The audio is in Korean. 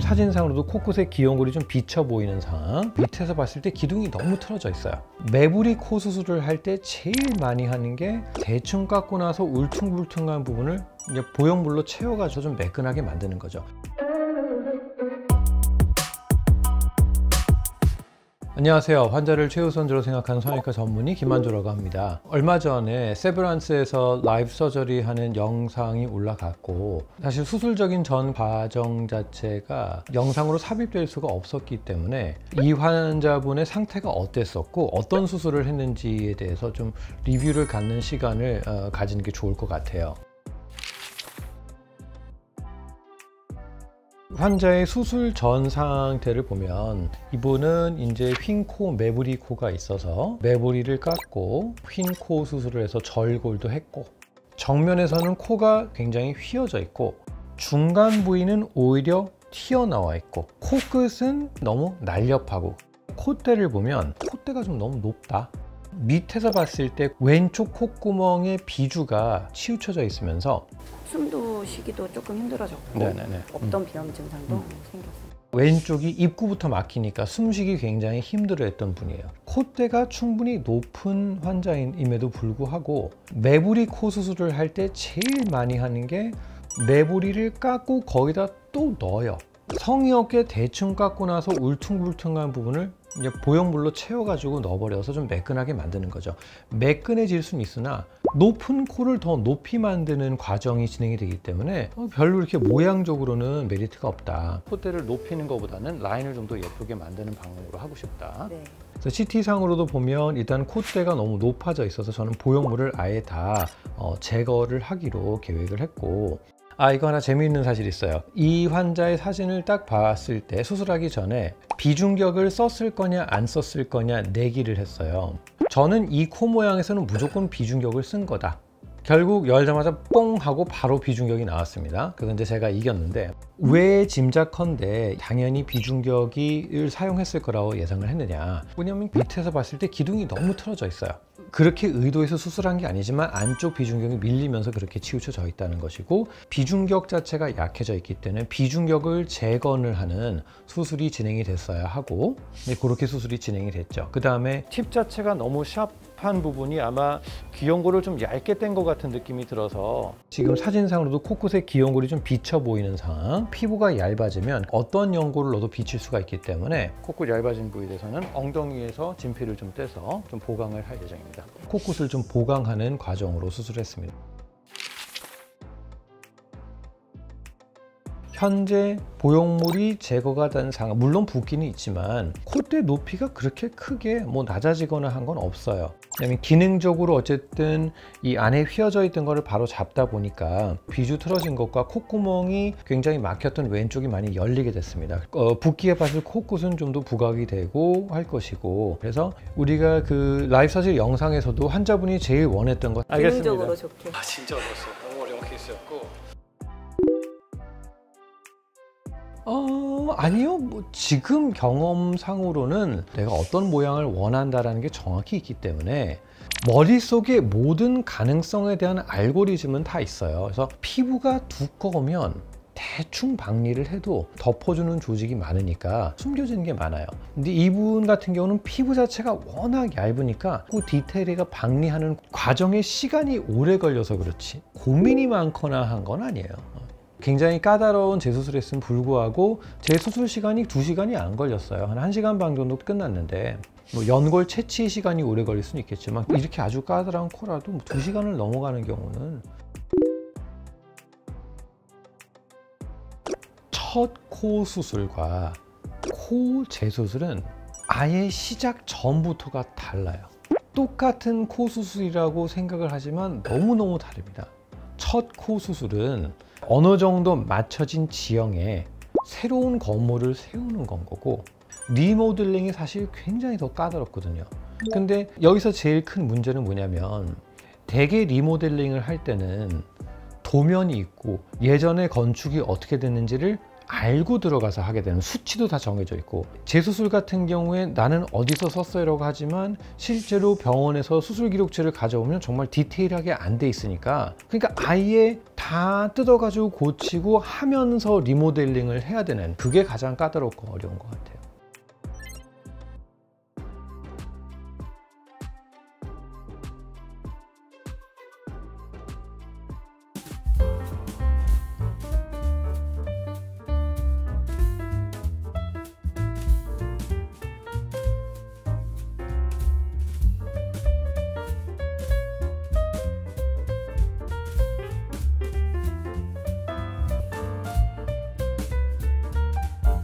지금 사진상으로도 코끝에 귀염골이 좀 비쳐 보이는 상황. 밑에서 봤을 때 기둥이 너무 틀어져 있어요. 매부리 코 수술을 할 때 제일 많이 하는 게 대충 깎고 나서 울퉁불퉁한 부분을 이제 보형물로 채워가지고 좀 매끈하게 만드는 거죠. 안녕하세요. 환자를 최우선적으로 생각하는 성형외과 전문의 김만조라고 합니다. 얼마 전에 세브란스에서 라이브 서저리 하는 영상이 올라갔고, 사실 수술적인 전 과정 자체가 영상으로 삽입될 수가 없었기 때문에 이 환자분의 상태가 어땠었고 어떤 수술을 했는지에 대해서 좀 리뷰를 갖는 시간을 가지는 게 좋을 것 같아요. 환자의 수술 전 상태를 보면 이분은 이제 휜 코, 매부리 코가 있어서 매부리를 깎고 휜 코 수술을 해서 절골도 했고, 정면에서는 코가 굉장히 휘어져 있고 중간 부위는 오히려 튀어나와 있고 코끝은 너무 날렵하고, 콧대를 보면 콧대가 좀 너무 높다. 밑에서 봤을 때 왼쪽 콧구멍에 비주가 치우쳐져 있으면서 숨도 쉬기도 조금 힘들어졌고, 네네네. 없던 비염 증상도 생겼어요. 왼쪽이 입구부터 막히니까 숨쉬기 굉장히 힘들어했던 분이에요. 콧대가 충분히 높은 환자임에도 불구하고 매부리 코 수술을 할 때 제일 많이 하는 게 매부리를 깎고 거기다 또 넣어요. 성의 대충 깎고 나서 울퉁불퉁한 부분을 이제 보형물로 채워가지고 넣어버려서 좀 매끈하게 만드는 거죠. 매끈해질 수는 있으나 높은 코를 더 높이 만드는 과정이 진행이 되기 때문에 별로 이렇게 모양적으로는 메리트가 없다. 콧대를 높이는 것보다는 라인을 좀 더 예쁘게 만드는 방법으로 하고 싶다. 네. 그래서 CT상으로도 보면 일단 콧대가 너무 높아져 있어서 저는 보형물을 아예 다 제거를 하기로 계획을 했고, 이거 하나 재미있는 사실이 있어요. 이 환자의 사진을 딱 봤을 때 수술하기 전에 비중격을 썼을 거냐 안 썼을 거냐 내기를 했어요. 저는 이 코 모양에서는 무조건 비중격을 쓴 거다. 결국 열자마자 뽕 하고 바로 비중격이 나왔습니다. 그래서 이제 제가 이겼는데, 왜 짐작컨대 당연히 비중격을 사용했을 거라고 예상을 했느냐. 왜냐면 밑에서 봤을 때 기둥이 너무 틀어져 있어요. 그렇게 의도해서 수술한 게 아니지만 안쪽 비중격이 밀리면서 그렇게 치우쳐져 있다는 것이고, 비중격 자체가 약해져 있기 때문에 비중격을 재건을 하는 수술이 진행이 됐어야 하고, 그렇게 수술이 진행이 됐죠. 그 다음에 팁 자체가 너무 샵한 부분이 아마 귀염골을 좀 얇게 뗀 것 같은 느낌이 들어서, 지금 사진상으로도 코끝에 귀염골이 좀 비쳐 보이는 상황. 피부가 얇아지면 어떤 연골을 넣어도 비칠 수가 있기 때문에 코끝 얇아진 부위에 대해서는 엉덩이에서 진피를 좀 떼서 좀 보강을 할 예정입니다. 코끝을 좀 보강하는 과정으로 수술했습니다. 현재 보형물이 제거가 된 상황, 물론 붓기는 있지만 콧대 높이가 그렇게 크게 낮아지거나 한 건 없어요. 왜냐면 기능적으로 어쨌든 이 안에 휘어져 있던 거를 바로 잡다 보니까 비주 틀어진 것과 콧구멍이 굉장히 막혔던 왼쪽이 많이 열리게 됐습니다. 붓기에 봤을 코끝은 좀 더 부각이 되고 할 것이고, 그래서 우리가 그 라이브 서저리 영상에서도 환자분이 제일 원했던 것, 기능적으로 좋게. 진짜 어려웠어. 너무 어려운 케이스였고. 아니요. 지금 경험상으로는 내가 어떤 모양을 원한다라는 게 정확히 있기 때문에 머릿속에 모든 가능성에 대한 알고리즘은 다 있어요. 그래서 피부가 두꺼우면 대충 박리를 해도 덮어주는 조직이 많으니까 숨겨지는 게 많아요. 근데 이분 같은 경우는 피부 자체가 워낙 얇으니까 그 디테일에 박리하는 과정에 시간이 오래 걸려서 그렇지 고민이 많거나 한 건 아니에요. 굉장히 까다로운 재수술했음에 불구하고 재수술 시간이 2시간이 안 걸렸어요. 한 1시간 반 정도 끝났는데, 연골 채취 시간이 오래 걸릴 수는 있겠지만 이렇게 아주 까다로운 코라도 2시간을 넘어가는 경우는. 첫 코 수술과 코 재수술은 아예 시작 전부터가 달라요. 똑같은 코 수술이라고 생각을 하지만 너무너무 다릅니다. 첫 코 수술은 어느 정도 맞춰진 지형에 새로운 건물을 세우는 건 거고, 리모델링이 사실 굉장히 더 까다롭거든요. 근데 여기서 제일 큰 문제는 뭐냐면, 대개 리모델링을 할 때는 도면이 있고 예전에 건축이 어떻게 됐는지를 알고 들어가서 하게 되는 수치도 다 정해져 있고, 재수술 같은 경우에 나는 어디서 썼어요라고 하지만 실제로 병원에서 수술 기록지를 가져오면 정말 디테일하게 안 돼 있으니까, 그러니까 아예 다 뜯어가지고 고치고 하면서 리모델링을 해야 되는, 그게 가장 까다롭고 어려운 것 같아요.